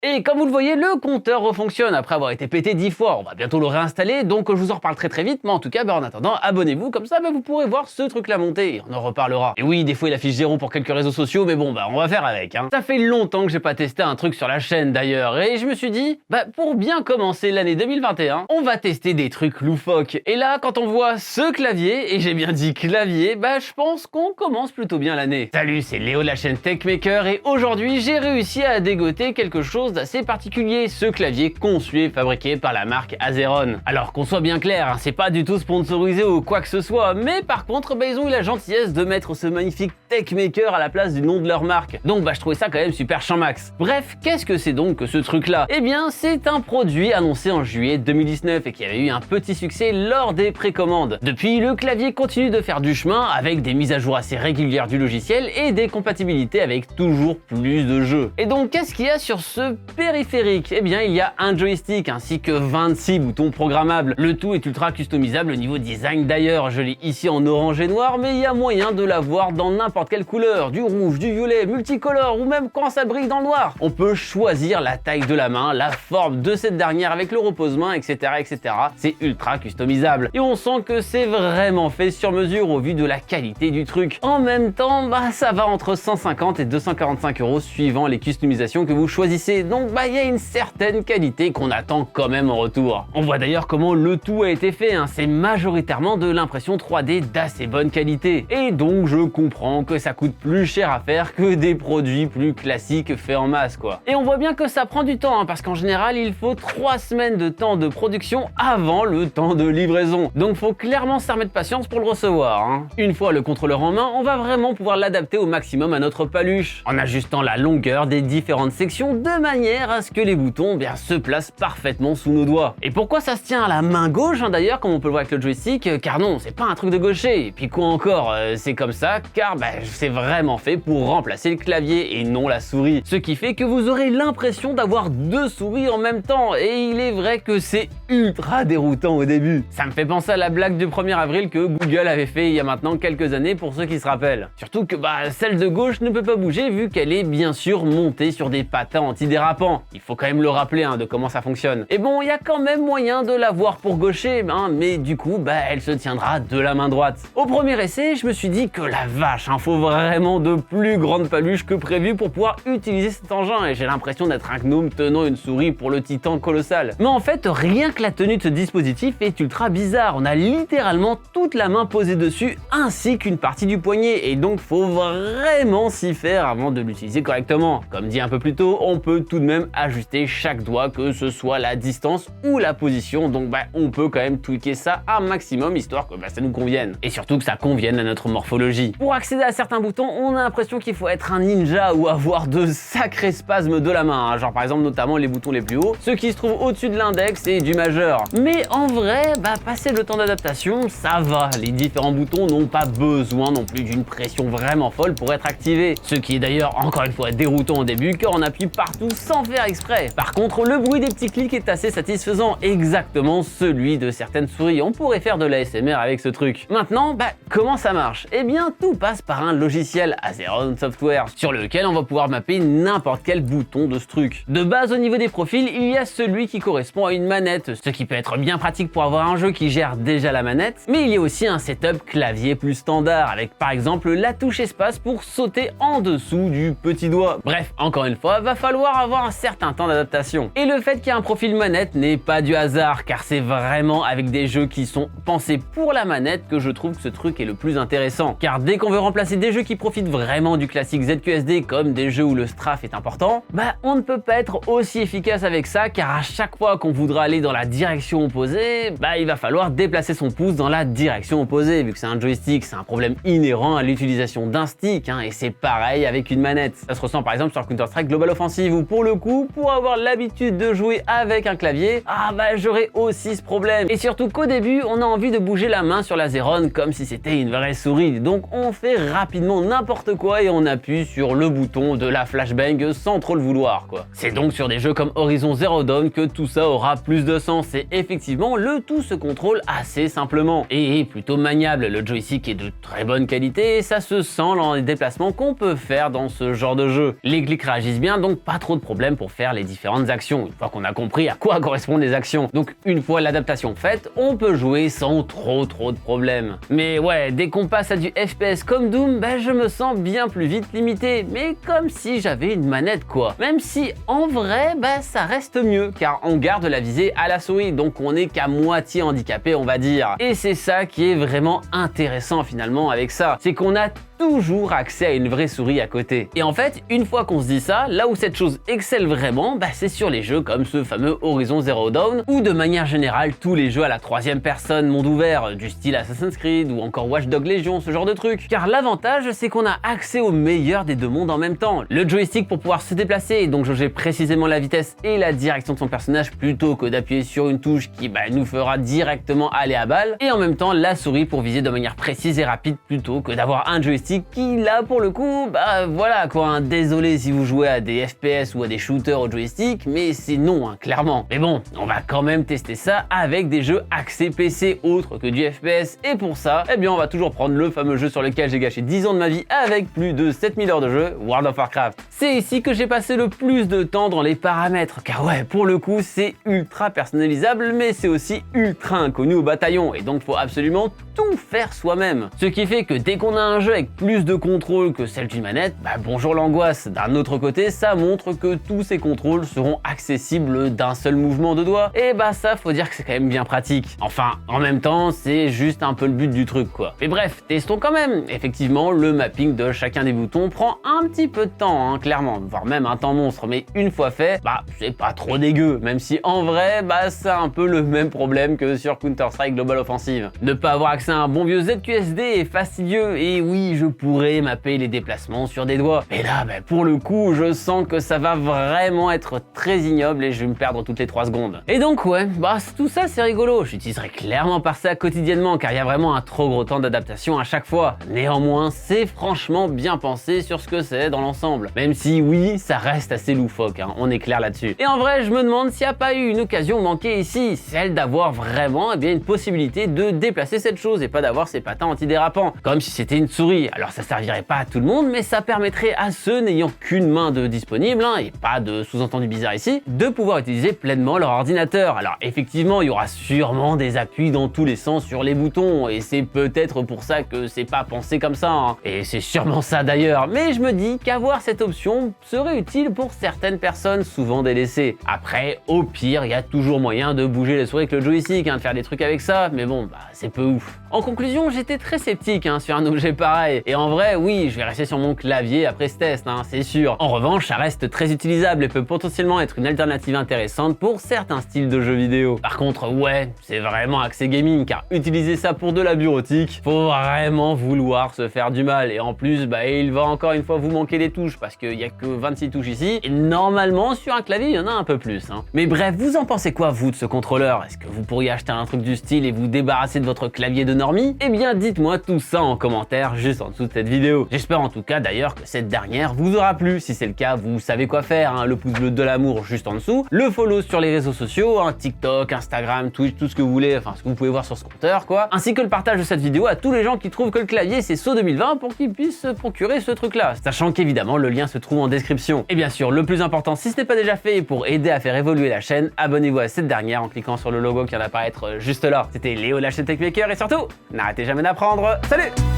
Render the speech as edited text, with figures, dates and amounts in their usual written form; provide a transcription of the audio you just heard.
Et comme vous le voyez, le compteur refonctionne après avoir été pété 10 fois. On va bientôt le réinstaller, donc je vous en reparle très vite, mais en tout cas, en attendant, abonnez-vous, comme ça vous pourrez voir ce truc-là monter, et on en reparlera. Et oui, des fois il affiche 0 pour quelques réseaux sociaux, mais bon, on va faire avec. Ça fait longtemps que j'ai pas testé un truc sur la chaîne d'ailleurs, et je me suis dit, pour bien commencer l'année 2021, on va tester des trucs loufoques. Et là, quand on voit ce clavier, et j'ai bien dit clavier, je pense qu'on commence plutôt bien l'année. Salut, c'est Léo de la chaîne TechMaker, et aujourd'hui, j'ai réussi à dégoter quelque chose d'assez particulier, ce clavier conçu et fabriqué par la marque Azeron. Alors qu'on soit bien clair, c'est pas du tout sponsorisé ou quoi que ce soit, mais par contre, ils ont eu la gentillesse de mettre ce magnifique TechMaker à la place du nom de leur marque. Donc je trouvais ça quand même super champ-max. Bref, qu'est-ce que c'est donc que ce truc-là? Eh bien, c'est un produit annoncé en juillet 2019 et qui avait eu un petit succès lors des précommandes. Depuis, le clavier continue de faire du chemin avec des mises à jour assez régulières du logiciel et des compatibilités avec toujours plus de jeux. Et donc, qu'est-ce qu'il y a sur ce périphérique? Eh bien, il y a un joystick ainsi que 26 boutons programmables. Le tout est ultra customisable au niveau design d'ailleurs. Je l'ai ici en orange et noir, mais il y a moyen de l'avoir dans n'importe quelle couleur, du rouge, du violet, multicolore ou même quand ça brille dans le noir. On peut choisir la taille de la main, la forme de cette dernière avec le repose-main, etc., etc. C'est ultra customisable. Et on sent que c'est vraiment fait sur mesure au vu de la qualité du truc. En même temps, ça va entre 150 et 245 € suivant les customisations que vous choisissez. Donc il y a une certaine qualité qu'on attend quand même en retour. On voit d'ailleurs comment le tout a été fait, c'est majoritairement de l'impression 3D d'assez bonne qualité. Et donc je comprends que ça coûte plus cher à faire que des produits plus classiques faits en masse quoi. Et on voit bien que ça prend du temps parce qu'en général il faut 3 semaines de temps de production avant le temps de livraison. Donc faut clairement se remettre patience pour le recevoir. Une fois le contrôleur en main, on va vraiment pouvoir l'adapter au maximum à notre paluche, en ajustant la longueur des différentes sections de manière à ce que les boutons se placent parfaitement sous nos doigts. Et pourquoi ça se tient à la main gauche d'ailleurs, comme on peut le voir avec le joystick? Car non, c'est pas un truc de gaucher. Et puis quoi encore, c'est comme ça car c'est vraiment fait pour remplacer le clavier et non la souris. Ce qui fait que vous aurez l'impression d'avoir deux souris en même temps. Et il est vrai que c'est ultra déroutant au début. Ça me fait penser à la blague du 1er avril que Google avait fait il y a maintenant quelques années pour ceux qui se rappellent. Surtout que celle de gauche ne peut pas bouger vu qu'elle est bien sûr montée sur des patins antidérapants. Il faut quand même le rappeler de comment ça fonctionne. Et bon, il y a quand même moyen de l'avoir pour gaucher, mais du coup, elle se tiendra de la main droite. Au premier essai, je me suis dit que la vache, faut vraiment de plus grandes paluches que prévu pour pouvoir utiliser cet engin, et j'ai l'impression d'être un gnome tenant une souris pour le titan colossal. Mais en fait, rien que la tenue de ce dispositif est ultra bizarre. On a littéralement toute la main posée dessus, ainsi qu'une partie du poignet, et donc faut vraiment s'y faire avant de l'utiliser correctement. Comme dit un peu plus tôt, on peut tout de même ajuster chaque doigt, que ce soit la distance ou la position, donc on peut quand même tweaker ça un maximum histoire que ça nous convienne. Et surtout que ça convienne à notre morphologie. Pour accéder à certains boutons, on a l'impression qu'il faut être un ninja ou avoir de sacrés spasmes de la main, genre par exemple notamment les boutons les plus hauts, ceux qui se trouvent au-dessus de l'index et du majeur. Mais en vrai, passer le temps d'adaptation, ça va. Les différents boutons n'ont pas besoin non plus d'une pression vraiment folle pour être activés. Ce qui est d'ailleurs encore une fois déroutant au début car on appuie partout sans faire exprès. Par contre, le bruit des petits clics est assez satisfaisant, exactement celui de certaines souris. On pourrait faire de l'ASMR avec ce truc. Maintenant, comment ça marche? Eh bien, tout passe par un logiciel Azeron Software sur lequel on va pouvoir mapper n'importe quel bouton de ce truc. De base, au niveau des profils, il y a celui qui correspond à une manette, ce qui peut être bien pratique pour avoir un jeu qui gère déjà la manette, mais il y a aussi un setup clavier plus standard avec par exemple la touche espace pour sauter en dessous du petit doigt. Bref, encore une fois, va falloir avoir un certain temps d'adaptation. Et le fait qu'il y ait un profil manette n'est pas du hasard, car c'est vraiment avec des jeux qui sont pensés pour la manette que je trouve que ce truc est le plus intéressant. Car dès qu'on veut remplacer des jeux qui profitent vraiment du classique ZQSD comme des jeux où le strafe est important, on ne peut pas être aussi efficace avec ça, car à chaque fois qu'on voudra aller dans la direction opposée, il va falloir déplacer son pouce dans la direction opposée. Vu que c'est un joystick, c'est un problème inhérent à l'utilisation d'un stick, et c'est pareil avec une manette. Ça se ressent par exemple sur Counter-Strike Global Offensive où pour le coup, pour avoir l'habitude de jouer avec un clavier, j'aurais aussi ce problème. Et surtout qu'au début, on a envie de bouger la main sur la Azeron comme si c'était une vraie souris. Donc on fait rapidement n'importe quoi et on appuie sur le bouton de la flashbang sans trop le vouloir quoi. C'est donc sur des jeux comme Horizon Zero Dawn que tout ça aura plus de sens et effectivement le tout se contrôle assez simplement et est plutôt maniable. Le joystick est de très bonne qualité et ça se sent dans les déplacements qu'on peut faire dans ce genre de jeu. Les clics réagissent bien donc pas trop de problème pour faire les différentes actions, une fois qu'on a compris à quoi correspondent les actions. Donc une fois l'adaptation faite, on peut jouer sans trop de problèmes. Mais ouais, dès qu'on passe à du FPS comme Doom, bah je me sens bien plus vite limité, mais comme si j'avais une manette quoi. Même si en vrai, bah ça reste mieux, car on garde la visée à la souris, donc on est qu'à moitié handicapé on va dire. Et c'est ça qui est vraiment intéressant finalement avec ça, c'est qu'on a toujours accès à une vraie souris à côté. Et en fait, une fois qu'on se dit ça, là où cette chose excelle vraiment, bah c'est sur les jeux comme ce fameux Horizon Zero Dawn, ou de manière générale tous les jeux à la troisième personne monde ouvert, du style Assassin's Creed ou encore Watch Dogs Legion, ce genre de truc. Car l'avantage, c'est qu'on a accès au meilleur des deux mondes en même temps. Le joystick pour pouvoir se déplacer et donc jauger précisément la vitesse et la direction de son personnage plutôt que d'appuyer sur une touche qui nous fera directement aller à balle, et en même temps la souris pour viser de manière précise et rapide plutôt que d'avoir un joystick qui là pour le coup, voilà quoi, hein. Désolé si vous jouez à des FPS ou à des shooters au joystick, mais c'est non, hein, clairement. Mais bon, on va quand même tester ça avec des jeux axés PC autres que du FPS, et pour ça, eh bien on va toujours prendre le fameux jeu sur lequel j'ai gâché 10 ans de ma vie avec plus de 7000 heures de jeu, World of Warcraft. C'est ici que j'ai passé le plus de temps dans les paramètres, car ouais, pour le coup, c'est ultra personnalisable, mais c'est aussi ultra inconnu au bataillon, et donc faut absolument tout faire soi-même. Ce qui fait que dès qu'on a un jeu avec plus de contrôle que celle d'une manette, bonjour l'angoisse. D'un autre côté, ça montre que tous ces contrôles seront accessibles d'un seul mouvement de doigt, et ça faut dire que c'est quand même bien pratique. Enfin, en même temps, c'est juste un peu le but du truc quoi. Mais bref, testons quand même. Effectivement, le mapping de chacun des boutons prend un petit peu de temps, hein, clairement, voire même un temps monstre, mais une fois fait, c'est pas trop dégueu, même si en vrai, c'est un peu le même problème que sur Counter-Strike Global Offensive. Ne pas avoir accès à un bon vieux ZQSD est fastidieux, et oui, je pourrais mapper les déplacements sur des doigts. Mais là, pour le coup, je sens que ça va vraiment être très ignoble et je vais me perdre toutes les 3 secondes. Et donc ouais, tout ça c'est rigolo. J'utiliserai clairement par ça quotidiennement car il y a vraiment un trop gros temps d'adaptation à chaque fois. Néanmoins, c'est franchement bien pensé sur ce que c'est dans l'ensemble. Même si oui, ça reste assez loufoque, hein, on est clair là-dessus. Et en vrai, je me demande s'il n'y a pas eu une occasion manquée ici, celle d'avoir vraiment une possibilité de déplacer cette chose et pas d'avoir ses patins antidérapants, comme si c'était une souris. Alors ça servirait pas à tout le monde, mais ça permettrait à ceux n'ayant qu'une main de disponible, et pas de sous-entendu bizarre ici, de pouvoir utiliser pleinement leur ordinateur. Alors effectivement, il y aura sûrement des appuis dans tous les sens sur les boutons, et c'est peut-être pour ça que c'est pas pensé comme ça, hein. Et c'est sûrement ça d'ailleurs, mais je me dis qu'avoir cette option serait utile pour certaines personnes souvent délaissées. Après, au pire, il y a toujours moyen de bouger la souris avec le joystick, de faire des trucs avec ça, mais bon, c'est peu ouf. En conclusion, j'étais très sceptique sur un objet pareil, et en vrai, oui, je vais rester sur mon clavier après ce test, c'est sûr. En revanche, ça reste très utilisable et peut potentiellement être une alternative intéressante pour certains styles de jeux vidéo. Par contre, ouais, c'est vraiment axé gaming, car utiliser ça pour de la bureautique, faut vraiment vouloir se faire du mal, et en plus, il va encore une fois vous manquer des touches, parce qu'il n'y a que 26 touches ici, et normalement, sur un clavier, il y en a un peu plus. Mais bref, vous en pensez quoi, vous, de ce contrôleur? Est-ce que vous pourriez acheter un truc du style et vous débarrasser de votre clavier de normie? Eh bien, dites-moi tout ça en commentaire, juste en dessous de cette vidéo. J'espère en tout cas d'ailleurs que cette dernière vous aura plu. Si c'est le cas, vous savez quoi faire, le pouce bleu de l'amour juste en dessous, le follow sur les réseaux sociaux, TikTok, Instagram, Twitch, tout ce que vous voulez, enfin ce que vous pouvez voir sur ce compteur quoi, ainsi que le partage de cette vidéo à tous les gens qui trouvent que le clavier c'est saut 2020 pour qu'ils puissent se procurer ce truc là, sachant qu'évidemment le lien se trouve en description. Et bien sûr, le plus important, si ce n'est pas déjà fait, pour aider à faire évoluer la chaîne, abonnez-vous à cette dernière en cliquant sur le logo qui vient d'apparaître juste là. C'était Léo, la chaîne Techmaker, et surtout, n'arrêtez jamais d'apprendre. Salut!